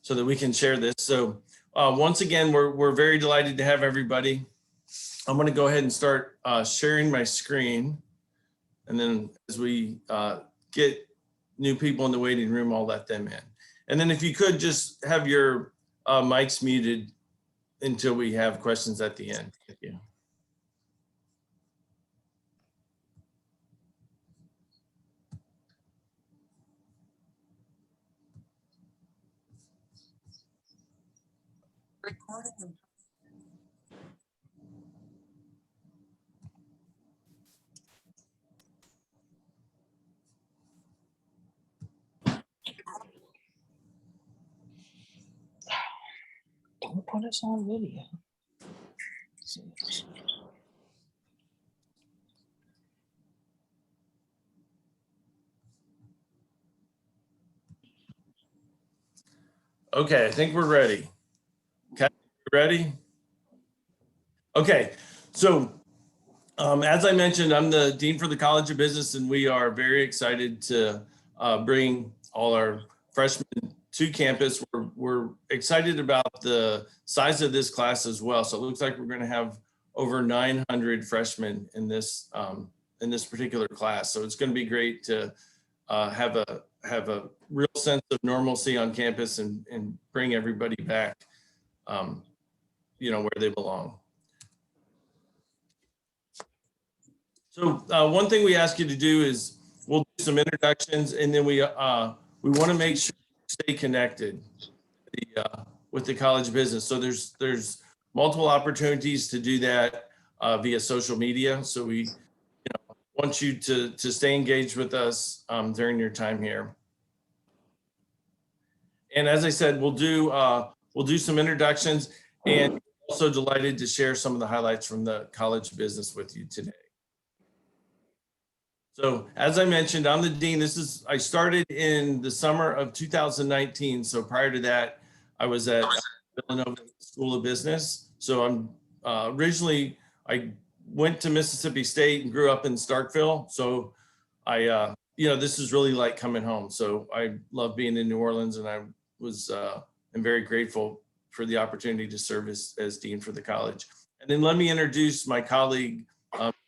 so that we can share this. So once again, we're very delighted to have everybody. I'm going to go ahead and start sharing my screen. And then as we get new people in the waiting room, I'll let them in. And then if you could just have your mics muted until we have questions at the end. Thank you. Recording. Don't put us on video. Okay, I think we're ready. Okay, ready? Okay, so as I mentioned, I'm the Dean for the College of Business, and we are very excited to bring all our freshmen to campus. We're excited about the size of this class as well. So it looks like we're going to have over 900 freshmen in this particular class. So it's going to be great to have a real sense of normalcy on campus and bring everybody back, where they belong. So one thing we ask you to do is we'll do some introductions, and then we want to make sure you stay connected with the College of Business. So there's multiple opportunities to do that via social media. So we want you to stay engaged with us during your time here. And as I said, we'll do some introductions, and also delighted to share some of the highlights from the College of Business with you today. So as I mentioned, I'm the dean. I started in the summer of 2019. So prior to that, I was at Villanova School of Business. So I'm originally, I went to Mississippi State and grew up in Starkville. So I, this is really like coming home. So I love being in New Orleans, and I am very grateful for the opportunity to serve as dean for the college. And then let me introduce my colleague,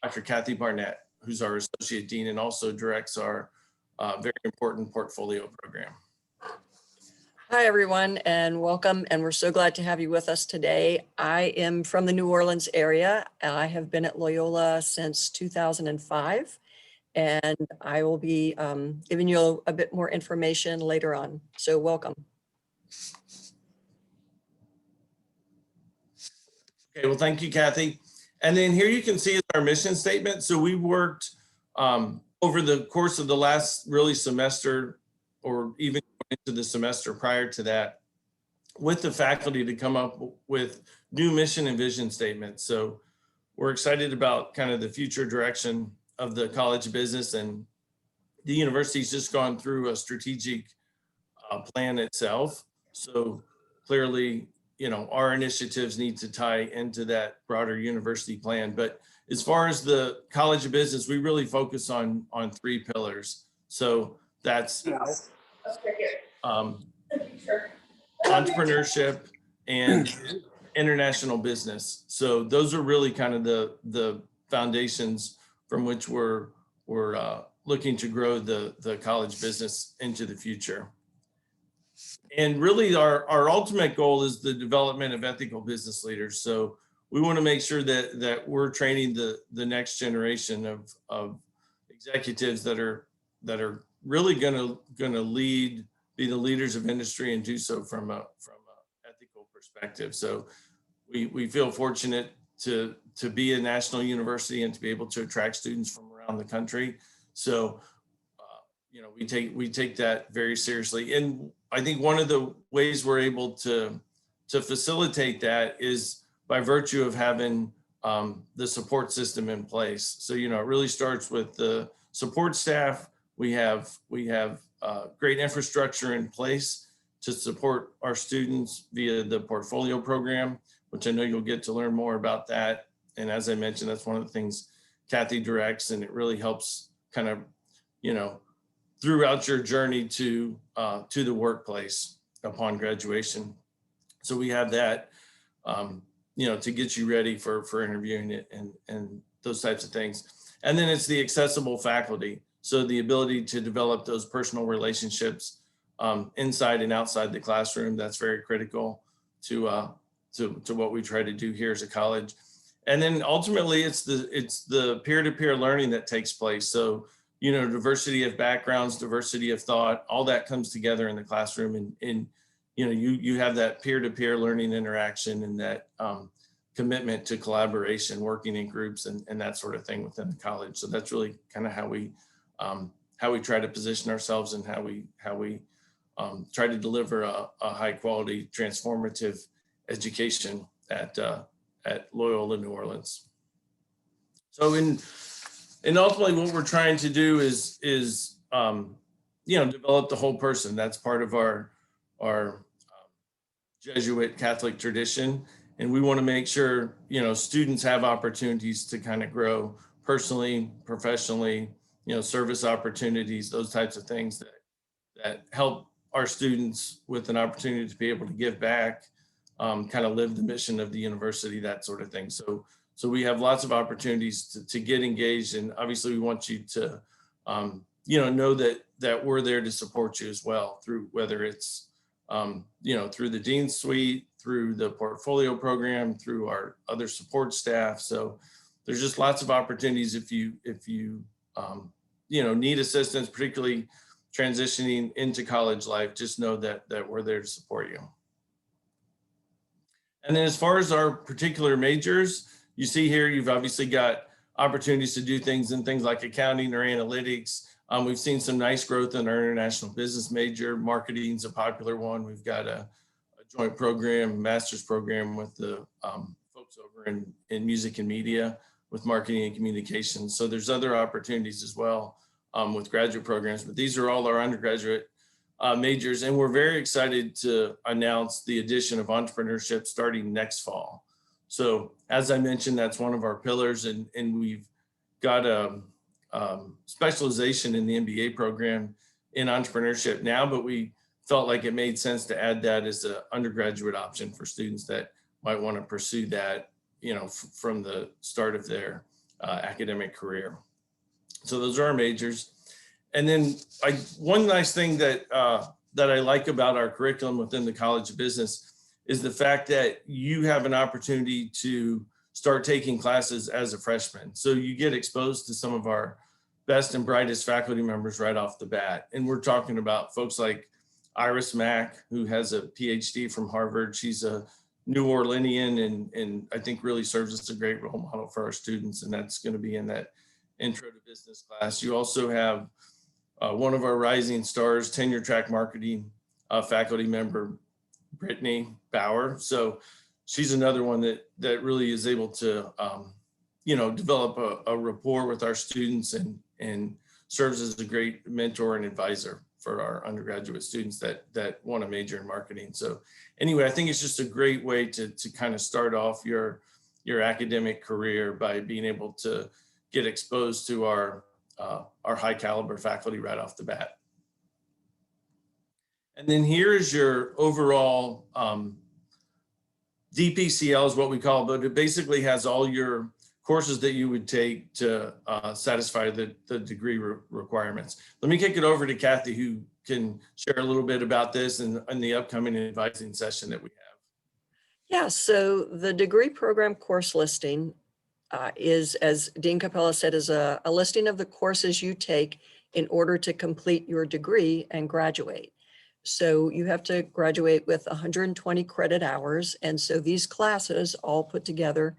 Dr. Kathy Barnett, who's our associate dean and also directs our very important portfolio program. Hi, everyone, and welcome. And we're so glad to have you with us today. I am from the New Orleans area. I have been at Loyola since 2005, and I will be giving you a bit more information later on. So welcome. Okay, well, thank you, Kathy. And then here you can see our mission statement. So we worked over the course of the last really semester, or even into the semester prior to that, with the faculty to come up with new mission and vision statements. So we're excited about kind of the future direction of the College of Business, and the university's just gone through a strategic plan itself. So clearly, our initiatives need to tie into that broader university plan. But as far as the College of Business, we really focus on 3 pillars. So that's entrepreneurship and international business. So those are really kind of the foundations from which we're looking to grow the college business into the future. And really our ultimate goal is the development of ethical business leaders. So we want to make sure that we're training the next generation of executives that are really going to be the leaders of industry and do so from a ethical perspective. So we feel fortunate to be a national university and to be able to attract students from around the country. So we take that very seriously. And I think one of the ways we're able to facilitate that is by virtue of having the support system in place. So, it really starts with the support staff. We have great infrastructure in place to support our students via the portfolio program, which I know you'll get to learn more about that. And as I mentioned, that's one of the things Kathy directs, and it really helps kind of, throughout your journey to the workplace. upon graduation. So we have that, to get you ready for interviewing it and those types of things. And then it's the accessible faculty. So the ability to develop those personal relationships inside and outside the classroom, that's very critical to what we try to do here as a college. And then ultimately it's the peer-to-peer learning that takes place. So, diversity of backgrounds, diversity of thought, all that comes together in the classroom, and you have that peer-to-peer learning interaction and that commitment to collaboration, working in groups and that sort of thing within the college. So that's really kind of how we try to position ourselves and how we try to deliver a high quality, transformative education at Loyola New Orleans. So and ultimately what we're trying to do is develop the whole person. That's part of our Jesuit Catholic tradition. And we want to make sure, students have opportunities to kind of grow personally, professionally, service opportunities, those types of things that help our students with an opportunity to be able to give back, kind of live the mission of the university, that sort of thing. So we have lots of opportunities to get engaged, and obviously we want you to, know that we're there to support you as well, through whether it's, through the Dean Suite, through the portfolio program, through our other support staff. So there's just lots of opportunities if you need assistance, particularly transitioning into college life. Just know that we're there to support you. And then as far as our particular majors, you see here, you've obviously got opportunities to do things in things like accounting or analytics. We've seen some nice growth in our international business major. Marketing is a popular one. We've got a joint program, master's program with the folks over in music and media with marketing and communications. So there's other opportunities as well with graduate programs, but these are all our undergraduate majors. And we're very excited to announce the addition of entrepreneurship starting next fall. So as I mentioned, that's one of our pillars, and we've got a specialization in the MBA program in entrepreneurship now, but we felt like it made sense to add that as an undergraduate option for students that might want to pursue that, from the start of their academic career. So those are our majors. And then one nice thing that I like about our curriculum within the College of Business is the fact that you have an opportunity to start taking classes as a freshman. So you get exposed to some of our best and brightest faculty members right off the bat. And we're talking about folks like Iris Mack, who has a PhD from Harvard. She's a New Orleanian and I think really serves as a great role model for our students. And that's going to be in that intro to business class. You also have one of our rising stars, tenure track marketing faculty member, Brittany Bauer. So she's another one that really is able to, develop a rapport with our students and serves as a great mentor and advisor for our undergraduate students that want to major in marketing. So anyway, I think it's just a great way to kind of start off your academic career by being able to get exposed to our high caliber faculty right off the bat. And then here is your overall DPCL is what we call it, but it basically has all your courses that you would take to satisfy the degree requirements. Let me kick it over to Kathy, who can share a little bit about this and the upcoming advising session that we have. Yeah, so the degree program course listing is, as Dean Capella said, is a listing of the courses you take in order to complete your degree and graduate. So you have to graduate with 120 credit hours. And so these classes all put together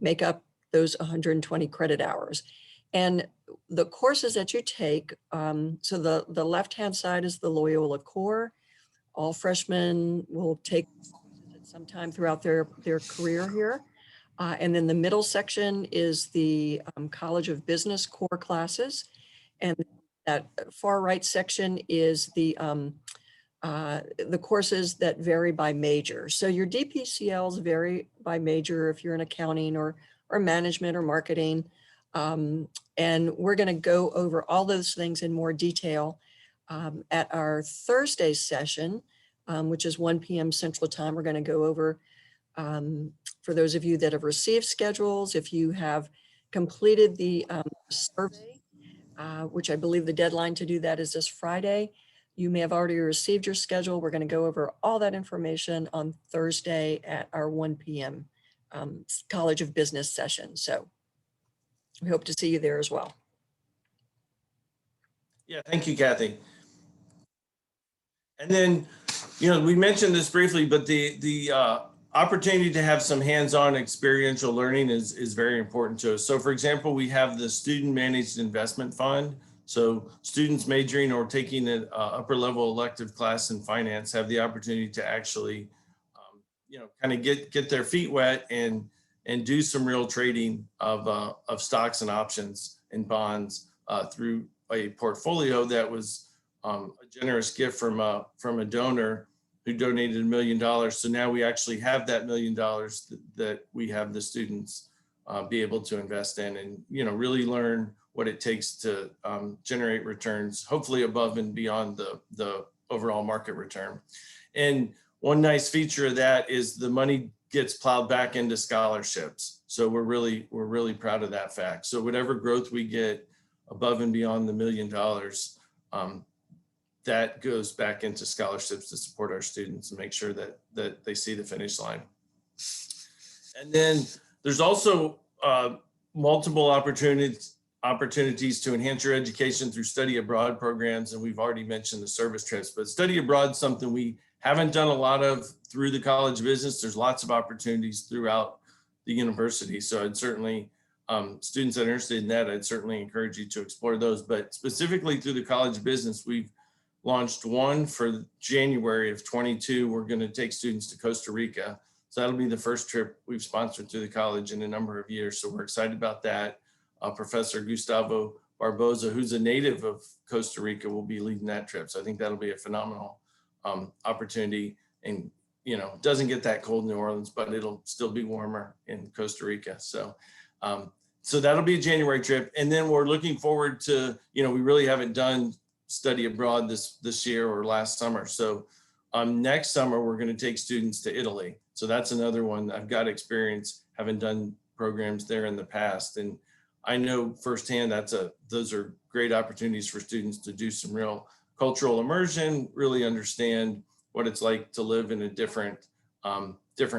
make up those 120 credit hours. And the courses that you take, so the left-hand side is the Loyola Core. All freshmen will take at some time throughout their career here. And then the middle section is the College of Business core classes. And that far right section is the courses that vary by major. So your DPCLs vary by major if you're in accounting or management or marketing. And we're going to go over all those things in more detail at our Thursday session, which is 1 p.m. Central Time. We're going to go over, for those of you that have received schedules, if you have completed the survey, which I believe the deadline to do that is this Friday. You may have already received your schedule. We're going to go over all that information on Thursday at our 1 p.m. College of Business session. So we hope to see you there as well. Yeah, thank you, Kathy. And then, we mentioned this briefly, but the opportunity to have some hands-on experiential learning is very important to us. So for example, we have the Student Managed Investment Fund. So students majoring or taking an upper level elective class in finance have the opportunity to actually, kind of get their feet wet and do some real trading of stocks and options and bonds through a portfolio that was a generous gift from a donor who donated $1 million. So now we actually have that $1 million that we have the students be able to invest in and, really learn what it takes to generate returns, hopefully above and beyond the overall market return. And one nice feature of that is the money gets plowed back into scholarships. So we're really proud of that fact. So whatever growth we get above and beyond the $1 million, that goes back into scholarships to support our students and make sure that they see the finish line. And then there's also multiple opportunities to enhance your education through study abroad programs. And we've already mentioned the service trips, but study abroad is something we haven't done a lot of through the College of Business. There's lots of opportunities throughout the university. So I'd certainly, students that are interested in that, I'd certainly encourage you to explore those. But specifically through the College of Business, we've launched one for January of 22. We're going to take students to Costa Rica. So that'll be the first trip we've sponsored through the college in a number of years. So we're excited about that. Professor Gustavo Barboza, who's a native of Costa Rica, will be leading that trip. So I think that'll be a phenomenal opportunity. And, it doesn't get that cold in New Orleans, but it'll still be warmer in Costa Rica. So, so that'll be a January trip. And then we're looking forward to, we really haven't done study abroad this year or last summer. So next summer, we're going to take students to Italy. So that's another one. I've got experience having done programs there in the past. And I know firsthand those are great opportunities for students to do some real cultural immersion, really understand what it's like to live in a different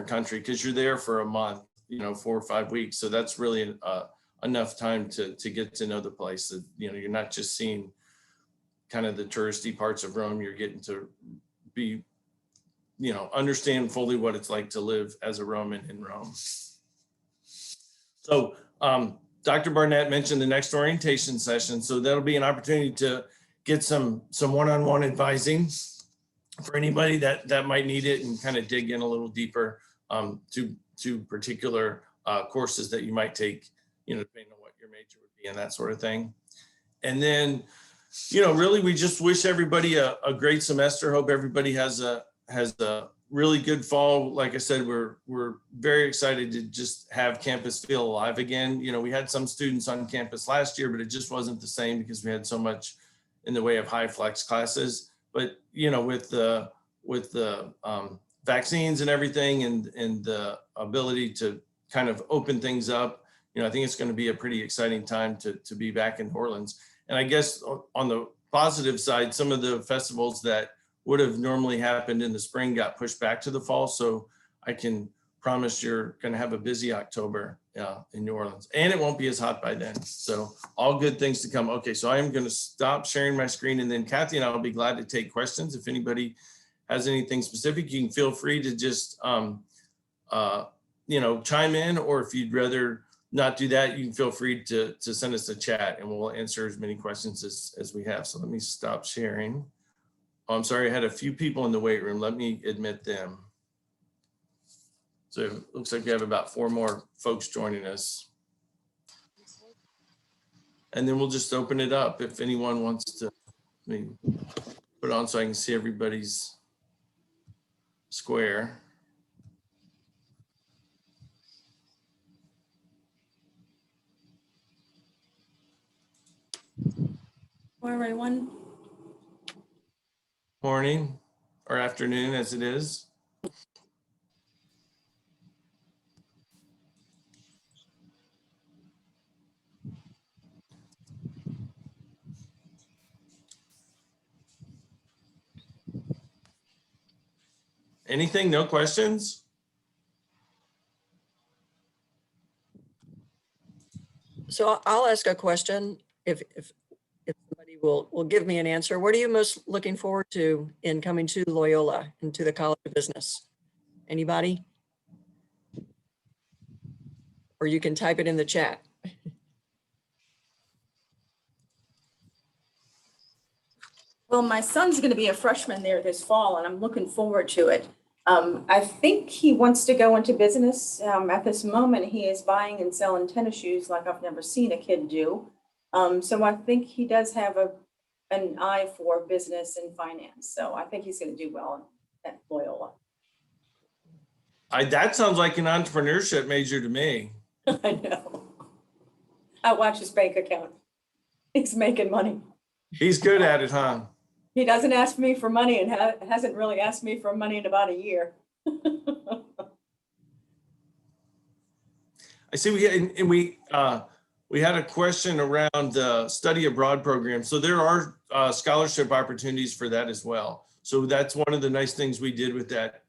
country, because you're there for a month, 4 or 5 weeks. So that's really enough time to get to know the place. You're not just seeing kind of the touristy parts of Rome. You're getting to be, understand fully what it's like to live as a Roman in Rome. So Dr. Barnett mentioned the next orientation session. So that'll be an opportunity to get some one-on-one advising for anybody that might need it and kind of dig in a little deeper to particular courses that you might take, depending on what your major would be and that sort of thing. And then, really, we just wish everybody a great semester. Hope everybody has a really good fall. Like I said, we're very excited to just have campus feel alive again. We had some students on campus last year, but it just wasn't the same because we had so much in the way of high flex classes. But with the vaccines and everything and the ability to kind of open things up, I think it's going to be a pretty exciting time to be back in New Orleans. And I guess on the positive side, some of the festivals that would have normally happened in the spring got pushed back to the fall. So I can promise you're going to have a busy October in New Orleans, and it won't be as hot by then. So all good things to come. Okay, so I am going to stop sharing my screen, and then Kathy and I will be glad to take questions. If anybody has anything specific, you can feel free to just chime in, or if you'd rather not do that, you can feel free to send us a chat, and we'll answer as many questions as we have. So let me stop sharing. Oh, I'm sorry, I had a few people in the wait room. Let me admit them. So it looks like we have about 4 more folks joining us. And then we'll just open it up if anyone wants to put it on so I can see everybody's square. Hello, everyone. Morning. or afternoon as it is. Anything? No questions? So I'll ask a question if somebody will give me an answer. What are you most looking forward to in coming to Loyola and to the College of Business? Anybody? Or you can type it in the chat. Well, my son's going to be a freshman there this fall, and I'm looking forward to it. I think he wants to go into business. At this moment, he is buying and selling tennis shoes like I've never seen a kid do. So I think he does have an eye for business and finance. So I think he's going to do well at Loyola. That sounds like an entrepreneurship major to me. I know. I watch his bank account. He's making money. He's good at it, huh? He doesn't ask me for money and hasn't really asked me for money in about a year. I see we had a question around the study abroad program. So there are scholarship opportunities for that as well. So that's one of the nice things we did with that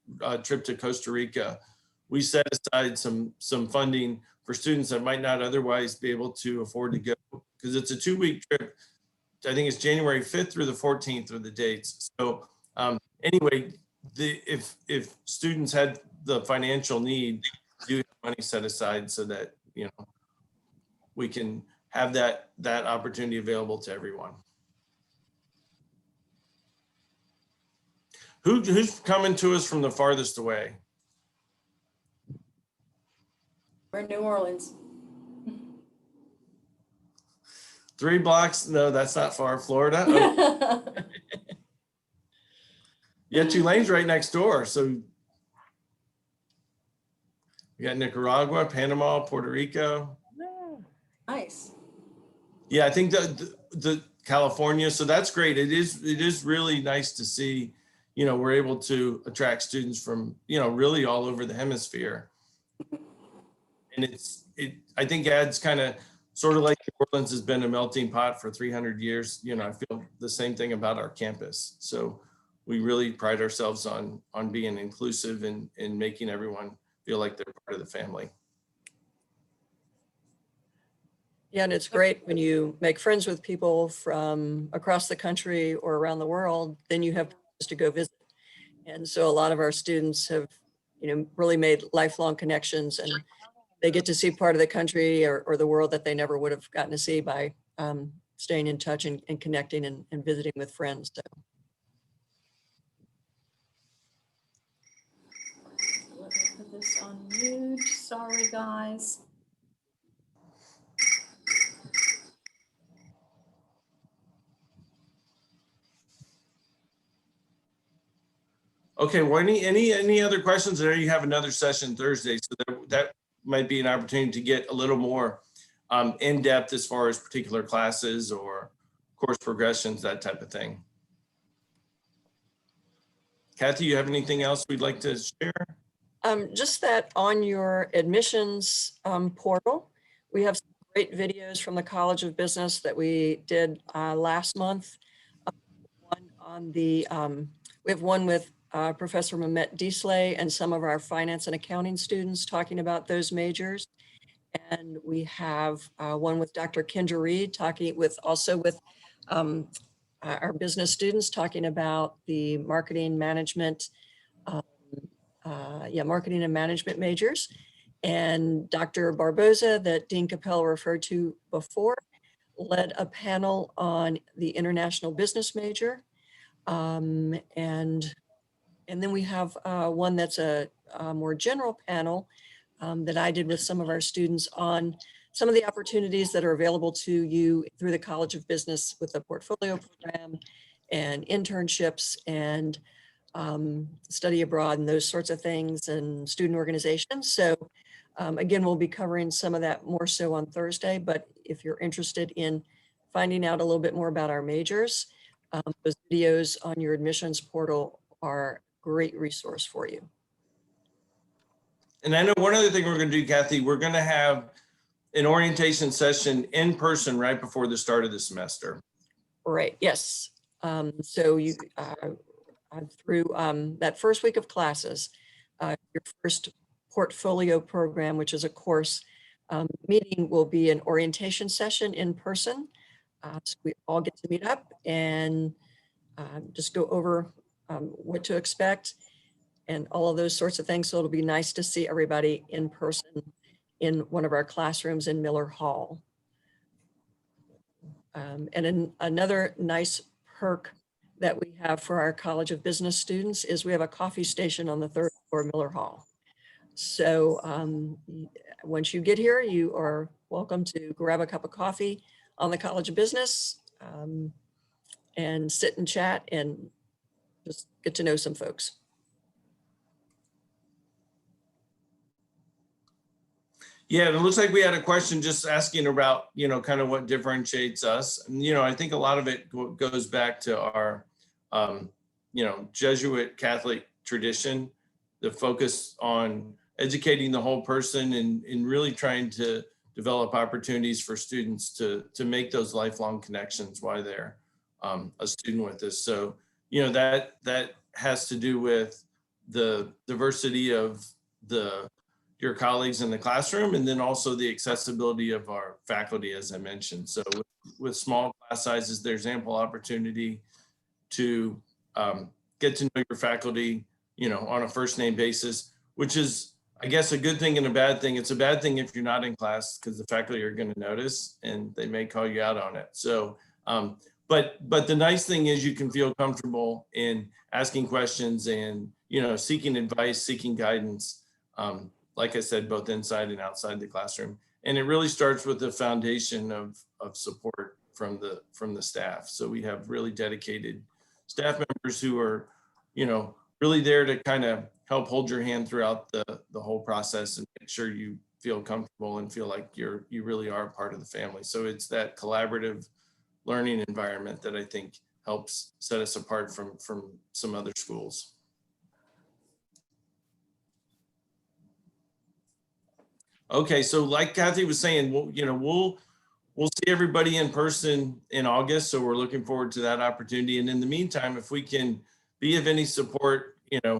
trip to Costa Rica. We set aside some funding for students that might not otherwise be able to afford to go, because it's a 2-week trip. I think it's January 5th through the 14th are the dates. So anyway, if students had the financial need, do have money set aside so that, you know, we can have that opportunity available to everyone. Who's coming to us from the farthest away? We're in New Orleans. 3 blocks? No, that's not far. Florida? Oh. Yeah, Tulane's right next door. So we got Nicaragua, Panama, Puerto Rico. Nice. Yeah, I think the California. So that's great. It is really nice to see, you know, we're able to attract students from, you know, really all over the hemisphere. And I think adds kind of sort of like New Orleans has been a melting pot for 300 years. You know, I feel the same thing about our campus. So we really pride ourselves on being inclusive and making everyone feel like they're part of the family. Yeah, and it's great when you make friends with people from across the country or around the world, then you have places to go visit. And so a lot of our students have, you know, really made lifelong connections, and they get to see part of the country or the world that they never would have gotten to see by staying in touch and connecting and visiting with friends. So. Let me put this on mute. Sorry, guys. Okay, well, any other questions? There you have another session Thursday, so that might be an opportunity to get a little more in depth as far as particular classes or course progressions, that type of thing. Kathy, you have anything else we'd like to share? Just that on your admissions portal, we have some great videos from the College of Business that we did last month. One on the, we have one with Professor Mehmet Disley and some of our finance and accounting students talking about those majors. And we have one with Dr. Kendra Reed talking with our business students talking about the marketing management, marketing and management majors. And Dr. Barboza, that Dean Capel referred to before, led a panel on the international business major. And then we have one that's a more general panel that I did with some of our students on some of the opportunities that are available to you through the College of Business with the portfolio program and internships and study abroad and those sorts of things and student organizations. So again, we'll be covering some of that more so on Thursday, but if you're interested in finding out a little bit more about our majors, those videos on your admissions portal are a great resource for you. And I know one other thing we're going to do, Kathy, we're going to have an orientation session in person right before the start of the semester. Right, yes. So you, through that first week of classes, your first portfolio program, which is a course meeting, will be an orientation session in person. So we all get to meet up and just go over what to expect and all of those sorts of things. So it'll be nice to see everybody in person in one of our classrooms in Miller Hall. And another nice perk that we have for our College of Business students is we have a coffee station on the 3rd floor Miller Hall. So once you get here, you are welcome to grab a cup of coffee on the College of Business and sit and chat and just get to know some folks. Yeah, it looks like we had a question just asking about, you know, kind of what differentiates us. And, you know, I think a lot of it goes back to our, you know, Jesuit Catholic tradition, the focus on educating the whole person and really trying to develop opportunities for students to make those lifelong connections while they're a student with us. So, you know, that has to do with the diversity of your colleagues in the classroom, and then also the accessibility of our faculty, as I mentioned. So with small class sizes, there's ample opportunity to get to know your faculty, you know, on a first name basis, which is, I guess, a good thing and a bad thing. It's a bad thing if you're not in class because the faculty are going to notice and they may call you out on it. So, but the nice thing is you can feel comfortable in asking questions and, you know, seeking advice, seeking guidance. Like I said, both inside and outside the classroom. And it really starts with the foundation of support from the staff. So we have really dedicated staff members who are, you know, really there to kind of help hold your hand throughout the whole process and make sure you feel comfortable and feel like you really are part of the family. So it's that collaborative learning environment that I think helps set us apart from some other schools. Okay, so like Kathy was saying, we'll see everybody in person in August. So we're looking forward to that opportunity. And in the meantime, if we can be of any support, you know,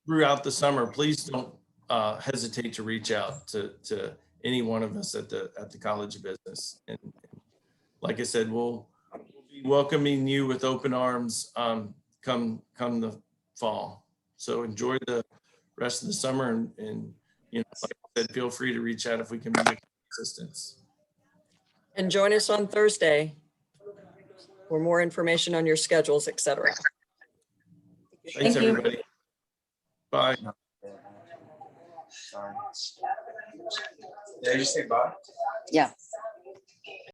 throughout the summer, please don't hesitate to reach out to any one of us at the College of Business. And like I said, we'll be welcoming you with open arms come the fall. So enjoy the rest of the summer and you know, like I said, feel free to reach out if we can be of assistance. And join us on Thursday for more information on your schedules, etc. Thanks, Thank you. everybody. Bye. Did you say bye? Yeah.